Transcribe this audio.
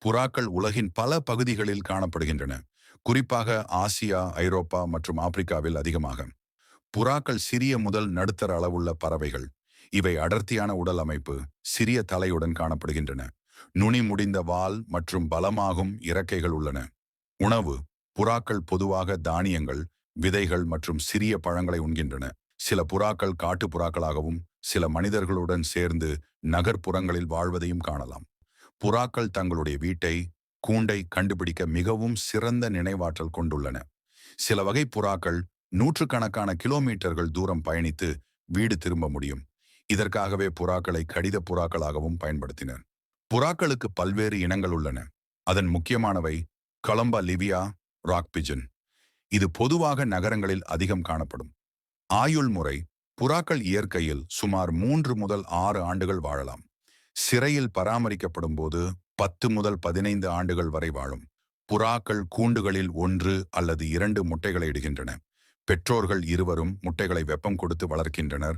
புறாக்கள் உலகின் பல பகுதிகளில் காணப்படுகின்றன. குறிப்பாக ஆசியா, ஐரோப்பா மற்றும் ஆப்பிரிக்காவில் அதிகமாக. புறாக்கள் சிறிய முதல் நடுத்தர அளவுள்ள பறவைகள். இவை அடர்த்தியான உடல் அமைப்பு, சிறிய தலையுடன் காணப்படுகின்றன. நுனி முடிந்த வால் மற்றும் பலமாகும் இறக்கைகள் உள்ளன. உணவு: புறாக்கள் பொதுவாக தானியங்கள், விதைகள் மற்றும் சிறிய பழங்களை உண்கின்றன. சில புறாக்கள் காட்டு புறாக்களாகவும் சில மனிதர்களுடன் சேர்ந்து நகர்ப்புறங்களில் வாழ்வதையும் காணலாம். புறாக்கள் தங்களுடைய வீட்டை, கூண்டை கண்டுபிடிக்க மிகவும் சிறந்த நினைவாற்றல் கொண்டுள்ளன. சில வகை புறாக்கள் நூற்றுக்கணக்கான கிலோமீட்டர்கள் தூரம் பயணித்து வீடு திரும்ப முடியும். இதற்காகவே புறாக்களை கடித புறாக்களாகவும் பயன்படுத்தினர். புறாக்களுக்கு பல்வேறு இனங்கள் உள்ளன. அதன் முக்கியமானவை கொலம்பா லிவியா, ராக் பிஜன். இது பொதுவாக நகரங்களில் அதிகம் காணப்படும். ஆயுள் முறை: புறாக்கள் இயற்கையில் சுமார் 3 முதல் 6 ஆண்டுகள் வாழலாம். சிறையில் பராமரிக்கப்படும் போது 10 முதல் 15 ஆண்டுகள் வரை வாழும். புறாக்கள் கூண்டுகளில் 1 அல்லது 2 முட்டைகளை இடுகின்றன. பெற்றோர்கள் இருவரும் முட்டைகளை வெப்பம் கொடுத்து வளர்க்கின்றனர்.